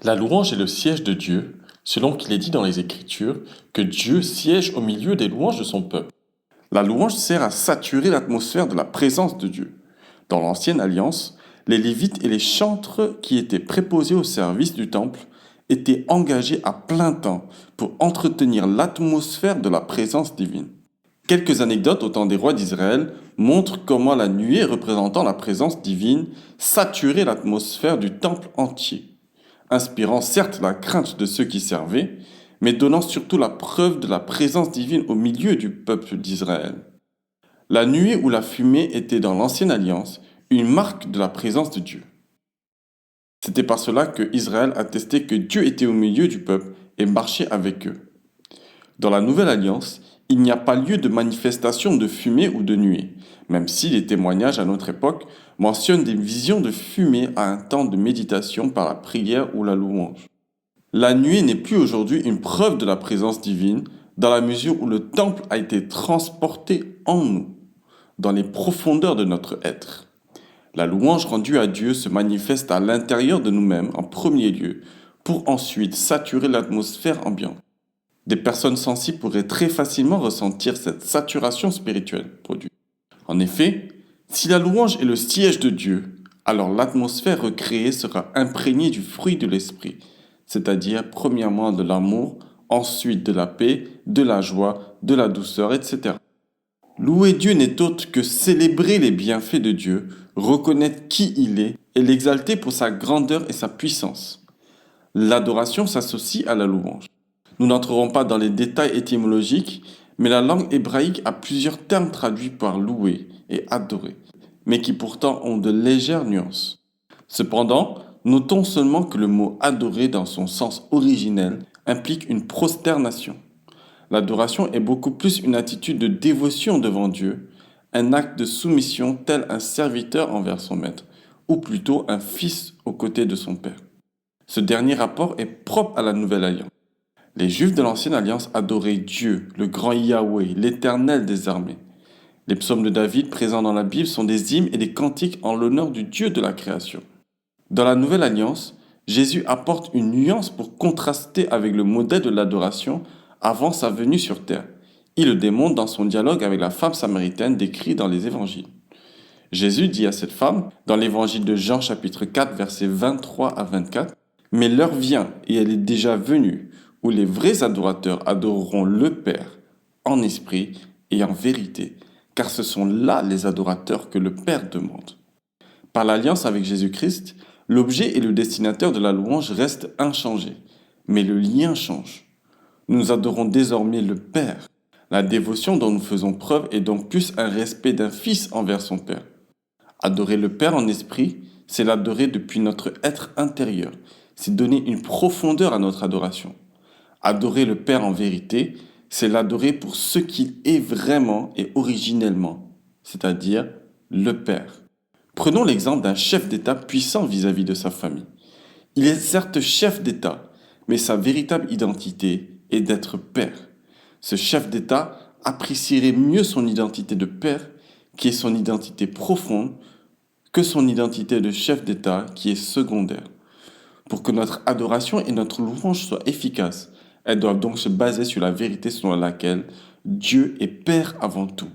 La louange est le siège de Dieu, selon qu'il est dit dans les Écritures que Dieu siège au milieu des louanges de son peuple. La louange sert à saturer l'atmosphère de la présence de Dieu. Dans l'Ancienne Alliance, les Lévites et les chantres qui étaient préposés au service du temple étaient engagés à plein temps pour entretenir l'atmosphère de la présence divine. Quelques anecdotes au temps des rois d'Israël montrent comment la nuée représentant la présence divine saturait l'atmosphère du temple entier, inspirant certes la crainte de ceux qui servaient, mais donnant surtout la preuve de la présence divine au milieu du peuple d'Israël. La nuée ou la fumée était dans l'Ancienne Alliance une marque de la présence de Dieu. C'était par cela que Israël attestait que Dieu était au milieu du peuple et marchait avec eux. Dans la Nouvelle Alliance, il n'y a pas lieu de manifestation de fumée ou de nuée, même si les témoignages à notre époque mentionnent des visions de fumée à un temps de méditation par la prière ou la louange. La nuée n'est plus aujourd'hui une preuve de la présence divine dans la mesure où le temple a été transporté en nous, dans les profondeurs de notre être. La louange rendue à Dieu se manifeste à l'intérieur de nous-mêmes en premier lieu, pour ensuite saturer l'atmosphère ambiante. Des personnes sensibles pourraient très facilement ressentir cette saturation spirituelle produite. En effet, si la louange est le siège de Dieu, alors l'atmosphère recréée sera imprégnée du fruit de l'esprit, c'est-à-dire premièrement de l'amour, ensuite de la paix, de la joie, de la douceur, etc. Louer Dieu n'est autre que célébrer les bienfaits de Dieu, reconnaître qui il est et l'exalter pour sa grandeur et sa puissance. L'adoration s'associe à la louange. Nous n'entrerons pas dans les détails étymologiques, mais la langue hébraïque a plusieurs termes traduits par louer et adorer, mais qui pourtant ont de légères nuances. Cependant, notons seulement que le mot adorer dans son sens originel implique une prosternation. L'adoration est beaucoup plus une attitude de dévotion devant Dieu, un acte de soumission tel un serviteur envers son maître, ou plutôt un fils aux côtés de son père. Ce dernier rapport est propre à la Nouvelle Alliance. Les Juifs de l'Ancienne Alliance adoraient Dieu, le grand Yahweh, l'Éternel des armées. Les psaumes de David présents dans la Bible sont des hymnes et des cantiques en l'honneur du Dieu de la création. Dans la Nouvelle Alliance, Jésus apporte une nuance pour contraster avec le modèle de l'adoration avant sa venue sur terre. Il le démontre dans son dialogue avec la femme samaritaine décrit dans les évangiles. Jésus dit à cette femme, dans l'évangile de Jean chapitre 4 versets 23 à 24, « Mais l'heure vient, et elle est déjà venue, où les vrais adorateurs adoreront le Père en esprit et en vérité, car ce sont là les adorateurs que le Père demande. » Par l'alliance avec Jésus-Christ, l'objet et le destinataire de la louange restent inchangés, mais le lien change. Nous adorons désormais le Père. La dévotion dont nous faisons preuve est donc plus un respect d'un fils envers son Père. Adorer le Père en esprit, c'est l'adorer depuis notre être intérieur, c'est donner une profondeur à notre adoration. Adorer le Père en vérité, c'est l'adorer pour ce qu'il est vraiment et originellement, c'est-à-dire le Père. Prenons l'exemple d'un chef d'État puissant vis-à-vis de sa famille. Il est certes chef d'État, mais sa véritable identité est d'être père. Ce chef d'État apprécierait mieux son identité de père, qui est son identité profonde, que son identité de chef d'État, qui est secondaire. Pour que notre adoration et notre louange soient efficaces, elles doivent donc se baser sur la vérité selon laquelle Dieu est Père avant tout.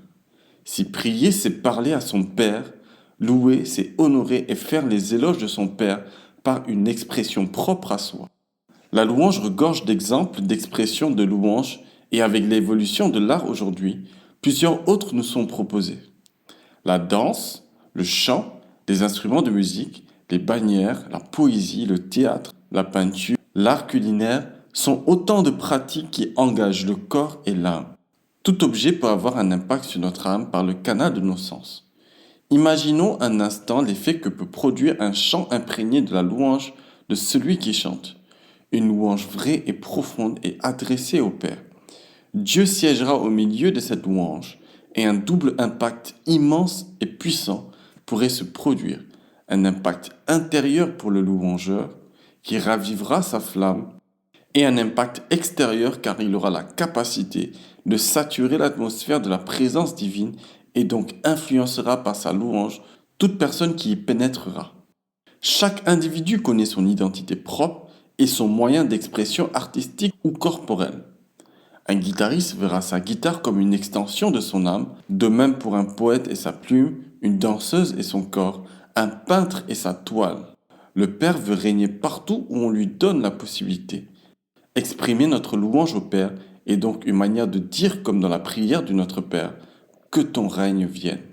Si prier, c'est parler à son Père, louer, c'est honorer et faire les éloges de son Père par une expression propre à soi. La louange regorge d'exemples d'expressions de louange et avec l'évolution de l'art aujourd'hui, plusieurs autres nous sont proposés. La danse, le chant, les instruments de musique, les bannières, la poésie, le théâtre, la peinture, l'art culinaire sont autant de pratiques qui engagent le corps et l'âme. Tout objet peut avoir un impact sur notre âme par le canal de nos sens. Imaginons un instant l'effet que peut produire un chant imprégné de la louange de celui qui chante. Une louange vraie et profonde et adressée au Père. Dieu siégera au milieu de cette louange et un double impact immense et puissant pourrait se produire. Un impact intérieur pour le louangeur qui ravivera sa flamme et un impact extérieur car il aura la capacité de saturer l'atmosphère de la présence divine et donc influencera par sa louange toute personne qui y pénétrera. Chaque individu connaît son identité propre est son moyen d'expression artistique ou corporelle. Un guitariste verra sa guitare comme une extension de son âme, de même pour un poète et sa plume, une danseuse et son corps, un peintre et sa toile. Le Père veut régner partout où on lui donne la possibilité. Exprimer notre louange au Père est donc une manière de dire comme dans la prière du Notre Père, que ton règne vienne.